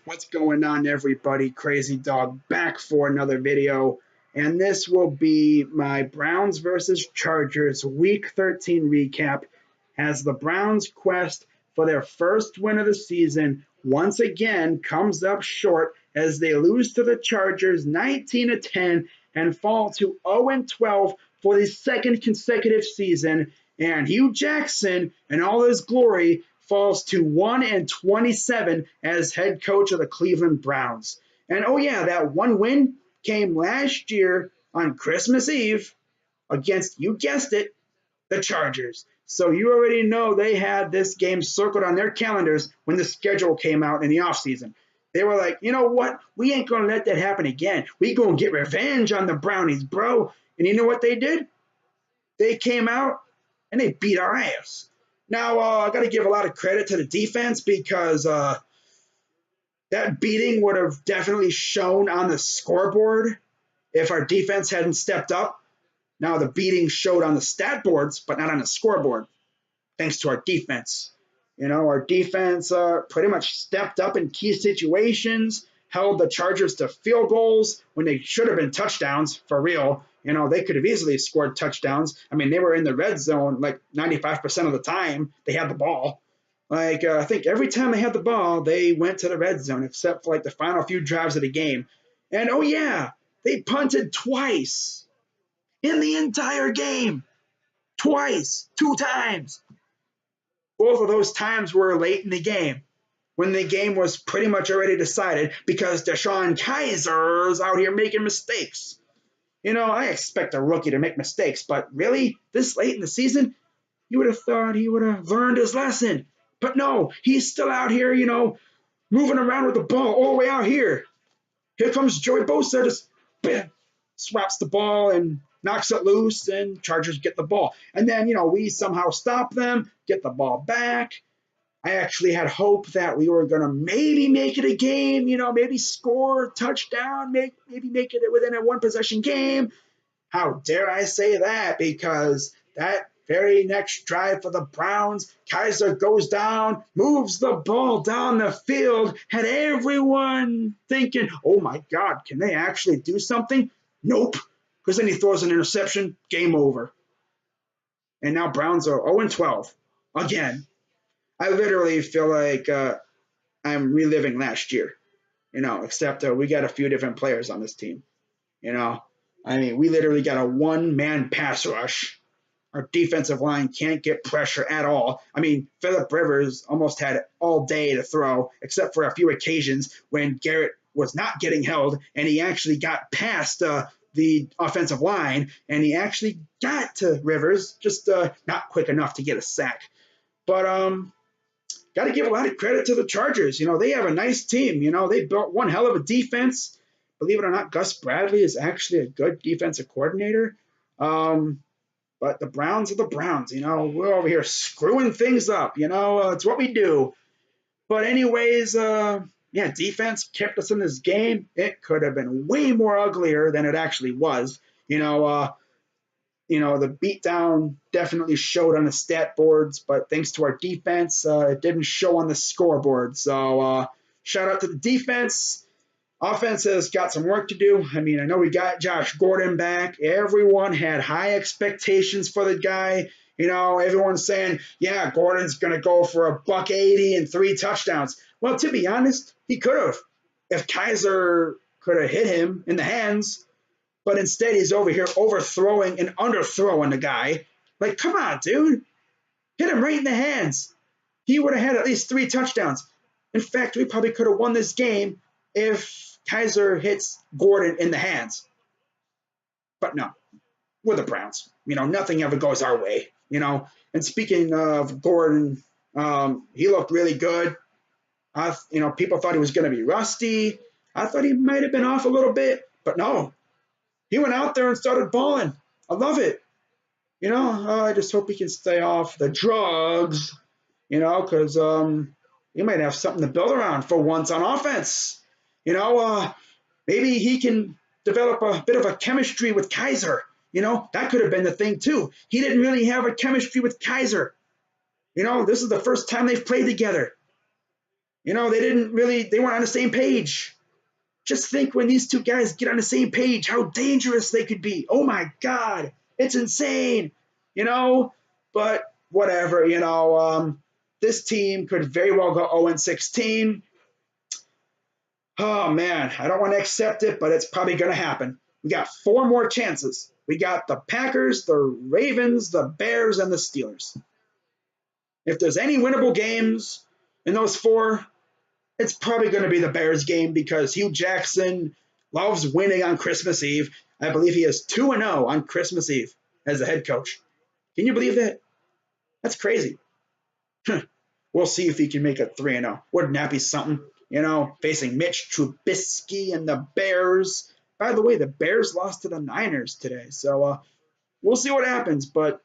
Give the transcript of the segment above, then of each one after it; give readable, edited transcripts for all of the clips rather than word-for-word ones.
What's going on, everybody? Crazy Dog back for another video. And this will be my Browns versus Chargers Week 13 recap as the Browns' quest for their first win of the season once again comes up short as they lose to the Chargers 19-10 and fall to 0-12 for the second consecutive season. And Hugh Jackson, in all his glory, falls to 1-27 as head coach of the Cleveland Browns. And oh yeah, that one win came last year on Christmas Eve against, you guessed it, the Chargers. So you already know they had this game circled on their calendars when the schedule came out in the offseason. They were like, you know what? We ain't going to let that happen again. We going to get revenge on the Brownies, bro. And you know what they did? They came out and they beat our ass. Now, I got to give a lot of credit to the defense because that beating would have definitely shown on the scoreboard if our defense hadn't stepped up. Now, the beating showed on the stat boards, but not on the scoreboard, thanks to our defense. You know, our defense pretty much stepped up in key situations, held the Chargers to field goals when they should have been touchdowns, for real. You know, they could have easily scored touchdowns. I mean, they were in the red zone like 95% of the time they had the ball. Like, I think every time they had the ball, they went to the red zone, except for like the final few drives of the game. And oh, yeah, they punted twice in the entire game. Twice, 2 times. Both of those times were late in the game when the game was pretty much already decided because DeShone Kizer's out here making mistakes. You know, I expect a rookie to make mistakes, but really, this late in the season, you would have thought he would have learned his lesson. But no, he's still out here, you know, moving around with the ball all the way out here. Here comes Joey Bosa, just bam, swaps the ball and knocks it loose, and Chargers get the ball. And then, you know, we somehow stop them, get the ball back. I actually had hope that we were going to maybe make it a game, you know, maybe score a touchdown, maybe make it within a one-possession game. How dare I say that? Because that very next drive for the Browns, Kizer goes down, moves the ball down the field, had everyone thinking, oh my God, can they actually do something? Nope. Because then he throws an interception, game over. And now Browns are 0-12 again. I literally feel like I'm reliving last year, you know, except we got a few different players on this team, you know. I mean, we literally got a one-man pass rush. Our defensive line can't get pressure at all. I mean, Phillip Rivers almost had all day to throw, except for a few occasions when Garrett was not getting held, and he actually got past the offensive line, and he actually got to Rivers, just not quick enough to get a sack. But got to give a lot of credit to the Chargers. You know, they have a nice team. You know, they built one hell of a defense. Believe it or not, Gus Bradley is actually a good defensive coordinator. But the Browns are the Browns. You know, we're over here screwing things up. You know, it's what we do. But anyways, yeah, defense kept us in this game. It could have been way more uglier than it actually was. You know, the beatdown definitely showed on the stat boards, but thanks to our defense, it didn't show on the scoreboard. So shout out to the defense. Offense has got some work to do. I mean, I know we got Josh Gordon back. Everyone had high expectations for the guy. You know, everyone's saying, yeah, Gordon's going to go for $180 and 3 touchdowns. Well, to be honest, he could have. If Kizer could have hit him in the hands, but instead he's over here overthrowing and underthrowing the guy. Like, come on, dude. Hit him right in the hands. He would have had at least 3 touchdowns. In fact, we probably could have won this game if Kizer hits Gordon in the hands. But no, we're the Browns. You know, nothing ever goes our way, you know. And speaking of Gordon, he looked really good. You know, people thought he was going to be rusty. I thought he might have been off a little bit, but no. He went out there and started balling. I love it. You know, I just hope he can stay off the drugs, you know, because he might have something to build around for once on offense. You know, maybe he can develop a bit of a chemistry with Kizer. You know, that could have been the thing, too. He didn't really have a chemistry with Kizer. You know, this is the first time they've played together. They weren't on the same page. Just think when these two guys get on the same page, how dangerous they could be. Oh my God, it's insane, But whatever, this team could very well go 0-16. Oh man, I don't want to accept it, but it's probably going to happen. We got 4 more chances. We got the Packers, the Ravens, the Bears, and the Steelers. If there's any winnable games in those 4, it's probably going to be the Bears game because Hugh Jackson loves winning on Christmas Eve. I believe he is 2-0 on Christmas Eve as a head coach. Can you believe that? That's crazy. We'll see if he can make it 3-0. Wouldn't that be something? Facing Mitch Trubisky and the Bears. By the way, the Bears lost to the Niners today. So we'll see what happens. But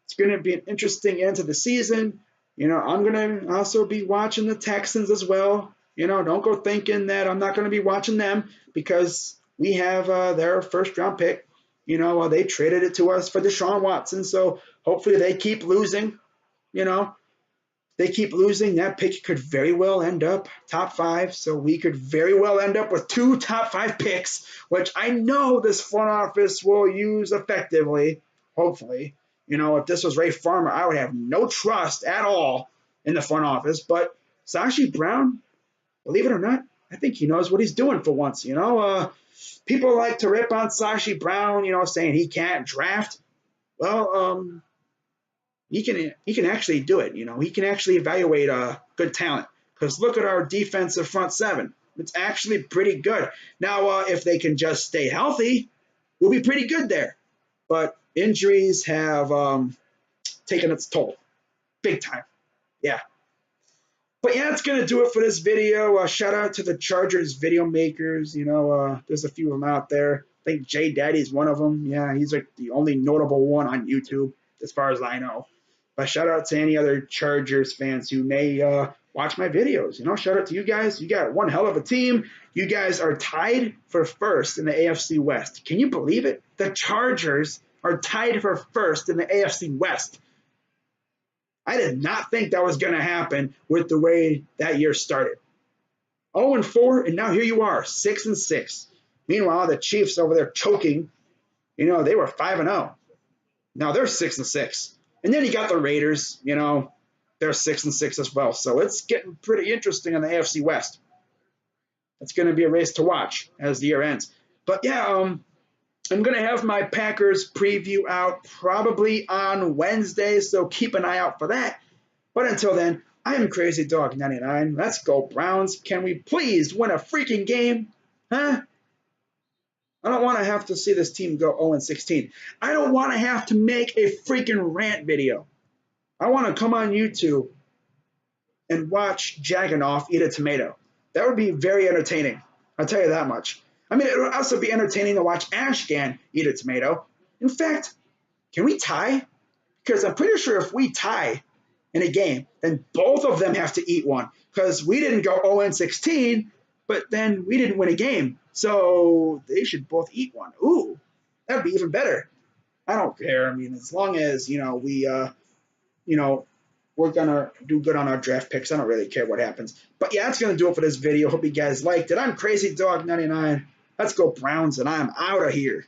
it's going to be an interesting end to the season. I'm going to also be watching the Texans as well. Don't go thinking that I'm not going to be watching them because we have their first-round pick. They traded it to us for Deshaun Watson, so hopefully they keep losing. They keep losing. That pick could very well end up top 5, so we could very well end up with 2 top 5 picks, which I know this front office will use effectively, hopefully. If this was Ray Farmer, I would have no trust at all in the front office. But Sashi Brown, believe it or not, I think he knows what he's doing for once. People like to rip on Sashi Brown, saying he can't draft. Well, he can actually do it. He can actually evaluate good talent. Because look at our defensive front 7. It's actually pretty good. Now, if they can just stay healthy, we'll be pretty good there. But injuries have taken its toll. Big time. Yeah. But yeah, that's going to do it for this video. Shout out to the Chargers video makers. There's a few of them out there. I think J Daddy's one of them. Yeah, he's like the only notable one on YouTube, as far as I know. But shout out to any other Chargers fans who may watch my videos. Shout out to you guys. You got one hell of a team. You guys are tied for first in the AFC West. Can you believe it? The Chargers are tied for first in the AFC West. I did not think that was going to happen with the way that year started. 0-4, and now here you are, 6-6. Meanwhile, the Chiefs over there choking, they were 5-0. Now they're 6-6. And then you got the Raiders, they're 6-6 as well. So it's getting pretty interesting in the AFC West. It's going to be a race to watch as the year ends. But yeah, I'm going to have my Packers preview out probably on Wednesday, so keep an eye out for that. But until then, I'm Crazy Dog 99. Let's go Browns. Can we please win a freaking game? Huh? I don't want to have to see this team go 0-16. I don't want to have to make a freaking rant video. I want to come on YouTube and watch Jaganov eat a tomato. That would be very entertaining. I'll tell you that much. I mean, it would also be entertaining to watch Ashcan eat a tomato. In fact, can we tie? Because I'm pretty sure if we tie in a game, then both of them have to eat one. Because we didn't go 0-16, but then we didn't win a game. So they should both eat one. Ooh, that'd be even better. I don't care. I mean, as long as, we're going to do good on our draft picks. I don't really care what happens. But yeah, that's going to do it for this video. Hope you guys liked it. I'm Crazy Dog 99. Let's go Browns, and I'm out of here.